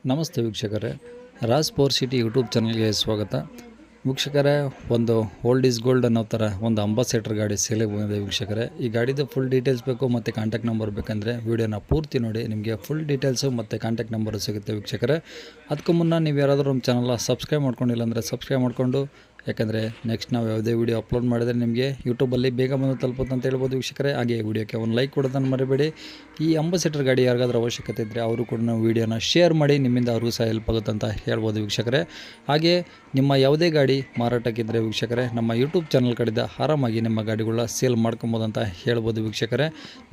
ನಮಸ್ತೆ ವೀಕ್ಷಕರೇ, Raj power city YouTube ಚಾನಲ್ಗೆ ಸ್ವಾಗತ. ವೀಕ್ಷಕರೇ, ಒಂದು ಓಲ್ಡ್ ಈಸ್ ಗೋಲ್ಡ್ ಅನ್ನೋ ಥರ ಒಂದು ಅಂಬಾಸೆಡರ್ ಗಾಡಿ ಸೇಲಿಗೆ ಬಂದಿದೆ ವೀಕ್ಷಕರೇ. ಈ ಗಾಡಿದು ಫುಲ್ ಡೀಟೇಲ್ಸ್ ಬೇಕು ಮತ್ತು ಕಾಂಟ್ಯಾಕ್ಟ್ ನಂಬರ್ ಬೇಕಂದರೆ ವೀಡಿಯೋನ ಪೂರ್ತಿ ನೋಡಿ, ನಿಮಗೆ ಫುಲ್ ಡೀಟೇಲ್ಸು ಮತ್ತು ಕಾಂಟ್ಯಾಕ್ಟ್ ನಂಬರು ಸಿಗುತ್ತೆ ವೀಕ್ಷಕರೇ. ಅದಕ್ಕೂ ಮುನ್ನ ನೀವು ಯಾರಾದರೂ ನಮ್ಮ ಚಾನಲ್ನ ಸಬ್ಸ್ಕ್ರೈಬ್ ಮಾಡ್ಕೊಂಡಿಲ್ಲ ಅಂದರೆ ಸಬ್ಸ್ಕ್ರೈಬ್ ಮಾಡಿಕೊಂಡು, ಯಾಕಂದರೆ ನೆಕ್ಸ್ಟ್ ನಾವು ಯಾವುದೇ ವೀಡಿಯೋ ಅಪ್ಲೋಡ್ ಮಾಡಿದರೆ ನಿಮಗೆ ಯೂಟ್ಯೂಬಲ್ಲಿ ಬೇಗ ಬಂದು ತಲುಪುತ್ತೆ ಅಂತ ಹೇಳ್ಬೋದು ವೀಕ್ಷಕರೇ. ಹಾಗೆ ವಿಡಿಯೋಕ್ಕೆ ಒಂದು ಲೈಕ್ ಕೊಡೋದನ್ನು ಮರಿಬೇಡಿ. ಈ ಅಂಬಾಸೆಡರ್ ಗಾಡಿ ಯಾರಿಗಾದ್ರೂ ಅವಶ್ಯಕತೆ ಇದ್ದರೆ ಅವರು ಕೂಡ ನಾವು ವೀಡಿಯೋನ ಶೇರ್ ಮಾಡಿ, ನಿಮ್ಮಿಂದ ಅವ್ರಿಗೂ ಸಹ ಹೆಲ್ಪ್ ಆಗುತ್ತೆ ಅಂತ ಹೇಳ್ಬೋದು ವೀಕ್ಷಕರೇ. ಹಾಗೆ ನಿಮ್ಮ ಯಾವುದೇ ಗಾಡಿ ಮಾರಾಟಕ್ಕಿದ್ದರೆ ವೀಕ್ಷಕರೇ, ನಮ್ಮ ಯೂಟ್ಯೂಬ್ ಚಾನಲ್ ಕಡೆಯಿಂದ ಆರಾಮಾಗಿ ನಿಮ್ಮ ಗಾಡಿಗಳನ್ನ ಸೇಲ್ ಮಾಡ್ಕೊಬೋದು ಅಂತ ಹೇಳ್ಬೋದು ವೀಕ್ಷಕರೇ.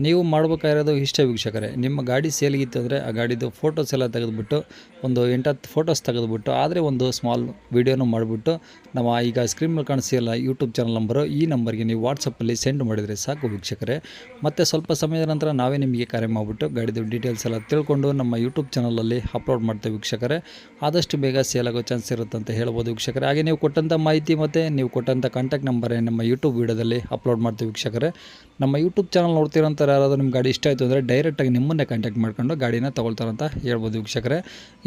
ನೀವು ಮಾಡಬೇಕಾಗಿರೋದು ಇಷ್ಟೇ ವೀಕ್ಷಕರೇ, ನಿಮ್ಮ ಗಾಡಿ ಸೇಲ್ಗಿತ್ತು ಅಂದರೆ ಆ ಗಾಡಿದು ಫೋಟೋಸ್ ಎಲ್ಲ ತೆಗೆದುಬಿಟ್ಟು ಒಂದು 8-10 ಫೋಟೋಸ್ ತೆಗೆದುಬಿಟ್ಟು, ಆದರೆ ಒಂದು ಸ್ಮಾಲ್ ವೀಡಿಯೋನು ಮಾಡಿಬಿಟ್ಟು ನಮ್ಮ ಈಗ ಸ್ಕ್ರೀನ್ ಮೇಲೆ ಕಾಣಿಸಿಲ್ಲ ಯೂಟ್ಯೂಬ್ ಚಾನಲ್ ನಂಬರು, ಈ ನಂಬರ್ಗೆ ನೀವು ವಾಟ್ಸಪ್ಪಲ್ಲಿ ಸೆಂಡ್ ಮಾಡಿದರೆ ಸಾಕು ವೀಕ್ಷಕರೇ. ಮತ್ತು ಸ್ವಲ್ಪ ಸಮಯದ ನಂತರ ನಾವೇ ನಿಮಗೆ ಕರೆ ಮಾಡಿಬಿಟ್ಟು ಗಾಡಿದು ಡೀಟೇಲ್ಸ್ ಎಲ್ಲ ತಿಳ್ಕೊಂಡು ನಮ್ಮ ಯೂಟ್ಯೂಬ್ ಚಾನಲಲ್ಲಿ ಅಪ್ಲೋಡ್ ಮಾಡ್ತೇವೆ ವೀಕ್ಷಕರೇ. ಆದಷ್ಟು ಬೇಗ ಸೇಲ್ ಆಗೋ ಚಾನ್ಸ್ ಇರುತ್ತೆ ಅಂತ ಹೇಳ್ಬೋದು ವೀಕ್ಷಕರೇ. ಹಾಗೆ ನೀವು ಕೊಟ್ಟಂಥ ಮಾಹಿತಿ ಮತ್ತು ನೀವು ಕೊಟ್ಟಂಥ ಕಾಂಟ್ಯಾಕ್ಟ್ ನಂಬರೇ ನಮ್ಮ ಯೂಟ್ಯೂಬ್ ವೀಡಿಯೋದಲ್ಲಿ ಅಪ್ಲೋಡ್ ಮಾಡ್ತೀವಿ ವೀಕ್ಷಕರೇ. ನಮ್ಮ ಯೂಟ್ಯೂಬ್ ಚಾನಲ್ ನೋಡ್ತಿರೋಂಥ ಯಾರಾದರೂ ನಿಮ್ಮ ಗಾಡಿ ಇಷ್ಟ ಆಯಿತು ಅಂದರೆ ಡೈರೆಕ್ಟಾಗಿ ನಿಮ್ಮನ್ನೇ ಕಾಂಟ್ಯಾಕ್ಟ್ ಮಾಡ್ಕೊಂಡು ಗಾಡಿನ ತೊಗೊಳ್ತಾರಂತ ಹೇಳ್ಬೋದು ವೀಕ್ಷಕರೇ.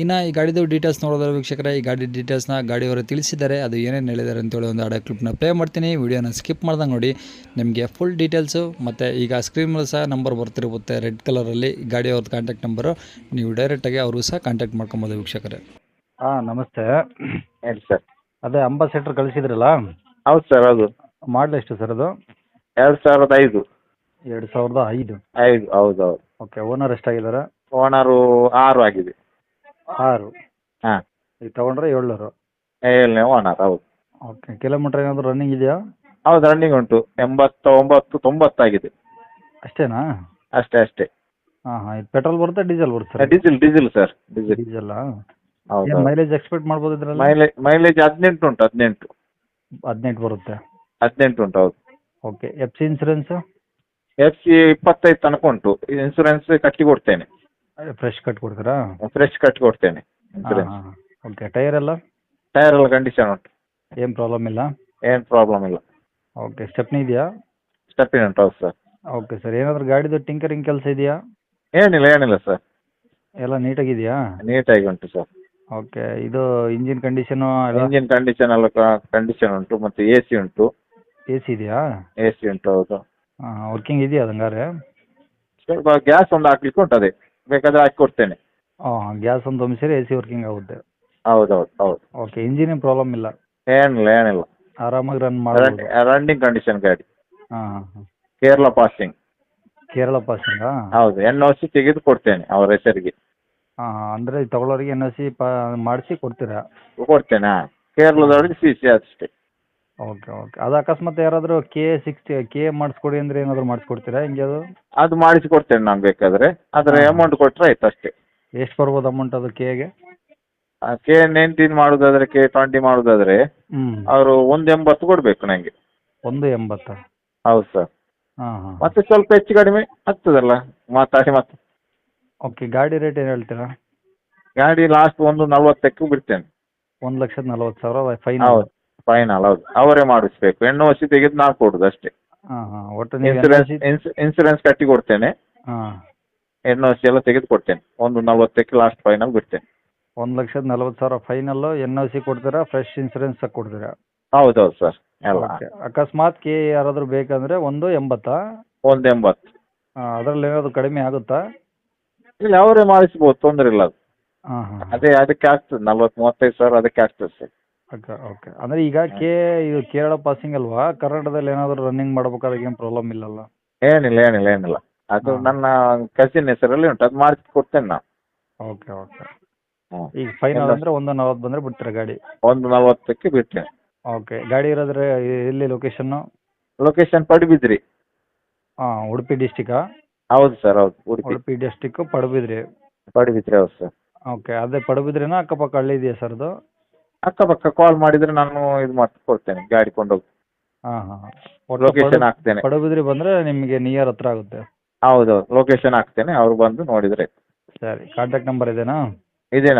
ಇನ್ನು ಈ ಗಾಡಿದು ಡೀಟೇಲ್ಸ್ ನೋಡೋದ್ರೆ ವೀಕ್ಷಕರೇ, ಈ ಗಾಡಿ ಡೀಟೇಲ್ಸ್ನ ಗಾಡಿಯವರು ತಿಳಿಸಿದ್ದಾರೆ, ಅದು ಏನೇನು ಹೇಳಿದ್ದಾರೆ ಅಂತೇಳಿ ಒಂದು ಆಡಿಯೋ ಕ್ಲಿಪ್ನ ಪ್ಲೇ ಮಾಡ್ತೀನಿ. ವೀಡಿಯೋನ ಸ್ಕಿಪ್ ಮಾಡ್ದಂಗೆ ನೋಡಿ, ನಿಮಗೆ ಫುಲ್ ಡೀಟೇಲ್ಸು ಮತ್ತು ಈಗ ಸ್ಕ್ರೀನ್ ಮೇಲೆ ಸಹ ನಂಬರ್ ಬರ್ತಿರುತ್ತೆ ರೆಡ್ ಕಲರಲ್ಲಿ ಗಾಡಿಯವ್ರದ್ದು ಕಾಂಟ್ಯಾಕ್ಟ್ ನಂಬರು, ನೀವು ಡೈರೆಕ್ಟಾಗಿ ಅವ್ರಿಗೂ ಸಹ ಕಾಂಟ್ಯಾಕ್ಟ್ ಮಾಡ್ಕೊಬೋದು ವೀಕ್ಷಕರೇ. ನಮಸ್ತೆ. ಹೇಳಿ ಸರ್. ಅದೇ ಅಂಬಾಸೆಡರ್ ಕಳಿಸಿದ್ರಲ್ಲ, ಹೌದು ಸರ್, ಹೌದು. ಮಾಡಲ್ ಎಷ್ಟು ಸರ್ ಅದು? 2005. 2005. 5, ಹೌದು ಹೌದು. ಓಕೆ. ಓನರ್ ಎಷ್ಟಾಗಿದ್ದಾರೆ? ಓನರು 6 ಆಗಿದೆ. 6. ಹಾಂ, ಈಗ ತೊಗೊಂಡ್ರೆ 7. 7ನೇ ಓನರ್, ಹೌದು. ಓಕೆ. ಕಿಲೋಮೀಟ್ರ್ ಏನಾದರೂ ರನ್ನಿಂಗ್ ಇದೆಯಾ? ಹೌದು, ರನ್ನಿಂಗ್ ಉಂಟು. 89, 90 ಆಗಿದೆ. ಅಷ್ಟೇನಾ? ಅಷ್ಟೇ ಅಷ್ಟೇ. ಹಾಂ. ಇದು ಪೆಟ್ರೋಲ್ ಬರುತ್ತಾ ಡೀಸೆಲ್ ಬರುತ್ತೆ ಸರ್? Diesel sir, diesel. ಡೀಸೆಲ್ಲಾ? ಹೌದು ಏನು ಹೌದು. ಮೈಲೇಜ್ ಎಕ್ಸ್ಪೆಕ್ಟ್ ಮಾಡ್ಬೋದು ಇದರಲ್ಲಿ? ಮೈಲೇಜ್ 18 ಉಂಟು. 18 ಬರುತ್ತೆ. 18 ಉಂಟು, ಹೌದು. Okay. F C insurance? FC 25 ತನಕ ಉಂಟು. ಇನ್ಸೂರೆನ್ಸ್ ಕಟ್ಟಿ ಕೊಡ್ತೇನೆ. ಫ್ರೆಶ್ ಕಟ್ ಕೊಡ್ತೀರಾ? ಫ್ರೆಶ್ ಕಟ್ಟಿ ಕೊಡ್ತೇನೆ ಹಾಂ ಇನ್ಸೂರೆನ್ಸ್. ಹಾಂ. ಓಕೆ. ಟೈರ್ ಎಲ್ಲ ಟೈರ್ ಎಲ್ಲ ಕಂಡೀಷನ್ ಉಂಟು, ಏನು ಪ್ರಾಬ್ಲಮ್ ಇಲ್ಲ? ಏನು ಪ್ರಾಬ್ಲಮ್ ಇಲ್ಲ. ಓಕೆ. ಸ್ಟೆಪ್ನಿ ಇದೆಯಾ? ಸ್ಟೆಪ್ಪಿನ್ ಉಂಟು, ಹೌದು ಸರ್. Okay sir. ಏನಾದರೂ ಗಾಡಿದು ಟಿಂಕರಿಂಗ್ ಕೆಲಸ ಇದೆಯಾ? ಏನಿಲ್ಲ ಸರ್, ಎಲ್ಲ ನೀಟಾಗಿದೆಯಾ? ನೀಟಾಗಿ ಉಂಟು ಸರ್. ಓಕೆ. ಇದು ಇಂಜಿನ್ ಕಂಡೀಷನು ಇಂಜಿನ್ ಕಂಡೀಷನ್ ಎಲ್ಲ ಕಂಡೀಷನ್ ಉಂಟು, ಮತ್ತು AC ಉಂಟು. ಎ ಸಿ ಇದೆಯಾ? AC ಉಂಟು, ಹೌದು. ಹಾಂ. ವರ್ಕಿಂಗ್ ಇದೆಯಾ ಅದು ಹಂಗಾರೆ? ಸ್ವಲ್ಪ ಗ್ಯಾಸ್ ಒಂದು ಹಾಕ್ಲಿಕ್ಕೆ ಉಂಟು, ಅದೇ ಬೇಕಾದ್ರೆ ಹಾಕಿ ಕೊಡ್ತೇನೆ. ಹಾಂ. ಗ್ಯಾಸ್ ಒಂದು ತುಂಬಿಸಿದ್ರೆ ಎ ಸಿ ವರ್ಕಿಂಗ್ ಆಗುತ್ತೆ. ಹೌದು. ಓಕೆ. ಇಂಜಿನ್ ಪ್ರಾಬ್ಲಮ್ ಇಲ್ಲ? ಏನಿಲ್ಲ. ಆರಾಮಾಗಿ ರನ್ ಮಾಡ್ಬೋದು? ರನ್ನಿಂಗ್ ಕಂಡೀಷನ್ ಗಾಡಿ. ಹಾಂ ಹಾಂ. ಕೇರಳ ಪಾಸಿಂಗ್. ಕೇರಳ ಪಾಸಿಂಗಾ? ಹೌದು. NOC ತೆಗೆದು ಕೊಡ್ತೇನೆ ಅವರ ಹೆಸರಿಗೆ. ಹಾಂ ಹಾಂ. ಅಂದರೆ ತಗೊಳ್ಳೋರಿಗೆ ಎನ್ ಒ ಸಿ ಮಾಡಿಸಿ ಕೊಡ್ತೀರಾ? ಕೊಡ್ತೇನೆ. ಹಾಂ, ಕೇರಳದವ್ರಿಗೆ CC ಅಷ್ಟೇ. Okay okay. ಅದು ಅಕಸ್ಮಾತ್ ಯಾರಾದರೂ KA ಮಾಡಿಸ್ಕೊಡಿ ಅಂದರೆ ಏನಾದರೂ ಮಾಡಿಸ್ಕೊಡ್ತೀರಾ ಹೆಂಗೆ ಅದು? ಅದು ಮಾಡಿಸಿ ಕೊಡ್ತೇನೆ ನಾನು ಬೇಕಾದರೆ, ಅದರ ಅಮೌಂಟ್ ಕೊಟ್ಟರೆ ಆಯ್ತು ಅಷ್ಟೇ. ಎಷ್ಟು ಬರ್ಬೋದು ಅಮೌಂಟ್ ಅದು KAಗೆ? K19 ಮಾಡೋದಾದ್ರೆ, K20 ಮಾಡೋದಾದ್ರೆ ಅವರು 180 ಕೊಡಬೇಕು ನನಗೆ. 180? ಹೌದು ಸರ್. ಹಾಂ ಹಾಂ. ಮತ್ತೆ ಸ್ವಲ್ಪ ಹೆಚ್ಚು ಕಡಿಮೆ ಆಗ್ತದಲ್ಲ ಮಾತಾಡಿ ಮತ್ತೆ. ಓಕೆ. ಗಾಡಿ ರೇಟ್ ಏನು ಹೇಳ್ತೀರಾ? ಗಾಡಿ ಲಾಸ್ಟ್ 140ಕ್ಕೆ ಬಿಡ್ತೇನೆ. 1,40,000 ಫೈನಲ್? ಹೌದು, ಫೈನಲ್. ಹೌದು, ಅವರೇ ಮಾಡಿಸ್ಬೇಕು. NOC ತೆಗೆದು ನಾನು ಕೊಡುದು ಅಷ್ಟೇ. ಹಾಂ ಹಾಂ. ಒಟ್ಟು ನೀವು ಇನ್ಸೂರೆನ್ಸ್ ಕಟ್ಟಿ ಕೊಡ್ತೇನೆ. ಹಾಂ. NOC ಎಲ್ಲ ತೆಗೆದು ಕೊಡ್ತೇನೆ. 140ಕ್ಕೆ ಲಾಸ್ಟ್ ಫೈನಲ್ ಬಿಡ್ತೇನೆ. 1,40,000 ಫೈನಲ್ಲು. NOC ಕೊಡ್ತೀರಾ? ಫ್ರೆಶ್ ಇನ್ಸೂರೆನ್ಸ್ ಕೊಡ್ತೀರಾ? ಹೌದು ಸರ್, ಎಲ್ಲ. ಓಕೆ. ಅಕಸ್ಮಾತ್ KA ಯಾರಾದರೂ ಬೇಕಂದರೆ 180? 180. ಹಾಂ. ಅದರಲ್ಲಿ ಏನಾದರೂ ಕಡಿಮೆ ಆಗುತ್ತಾ? ಇಲ್ಲ, ಅವರೇ ಮಾಡಿಸ್ಬೋದು, ತೊಂದರೆ ಇಲ್ಲ ಅದು. ಹಾಂ ಹಾಂ. ಅದಕ್ಕೆ ಆಗ್ತದೆ 40-35 ಸಾವಿರ ಅದಕ್ಕೆ ಆಗ್ತದೆ ಸರ್. Okay okay. ಅಂದರೆ ಈಗ ಇದು ಕೇರಳ ಪಾಸಿಂಗ್ ಅಲ್ವಾ? ಕರ್ನಾಟಕದಲ್ಲಿ ಏನಾದರೂ ರನ್ನಿಂಗ್ ಮಾಡ್ಬೇಕಾದ್ರೆ ಏನು ಪ್ರಾಬ್ಲಮ್ ಇಲ್ಲಲ್ಲ? ಏನಿಲ್ಲ. ಅದು ನನ್ನ ಕಸಿನ್ ಹೆಸರಲ್ಲಿ ಉಂಟು, ಅದು ಮಾಡಿಸಿ ಕೊಡ್ತೇನೆ ನಾನು. Okay okay. ಹ್ಞೂ. ಈಗ ಫೈನಲ್ ಅಂದರೆ 140 ಬಂದರೆ ಬಿಡ್ತೀರಾ ಗಾಡಿ? 140ಕ್ಕೆ ಬಿಡ್ತೇನೆ. ಓಕೆ. ಗಾಡಿ ಇರೋದ್ರೆ ಎಲ್ಲಿ ಲೊಕೇಶನ್ನು? ಲೊಕೇಶನ್ ಪಡುಬಿದ್ರಿ. ಹಾಂ. ಉಡುಪಿ ಡಿಸ್ಟಿಕಾ? ಹೌದು ಸರ್, ಹೌದು. ಉಡುಪಿ ಡಿಸ್ಟಿಕ್ಕು ಪಡುಬಿದ್ರಿ. ಪಡುಬಿದ್ರಿ, ಹೌದು ಸರ್. ಓಕೆ. ಅದೇ ಪಡುಬಿದ್ರಿನಾ ಅಕ್ಕಪಕ್ಕ ಹಳ್ಳಿ ಇದೆಯಾ ಸರ್ ಅದು? ಅಕ್ಕಪಕ್ಕ ಕಾಲ್ ಮಾಡಿದರೆ ನಾನು ಇದು ಮಾಡಿ ಕೊಡ್ತೇನೆ, ಗಾಡಿ ಕೊಂಡೋಗಿ ಹಾಂ ಹಾಂ. ಲೊಕೇಶನ್ ಹಾಕ್ತೇನೆ. ಪಡುಬಿದ್ರಿ ಬಂದರೆ ನಿಮಗೆ ನಿಯರ್ ಹತ್ರ ಆಗುತ್ತೆ. ಹೌದು, ಲೊಕೇಶನ್ ಹಾಕ್ತೇನೆ, ಅವ್ರು ಬಂದು ನೋಡಿದರೆ. ಸರಿ. ಕಾಂಟ್ಯಾಕ್ಟ್ ನಂಬರ್ ಇದೇನಾ? ಇದೇ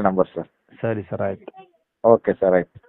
ನಂಬರ್ ಸರ್. ಸರಿ ಸರ್, ಆಯಿತು. ಓಕೆ ಸರ್, ಆಯ್ತು.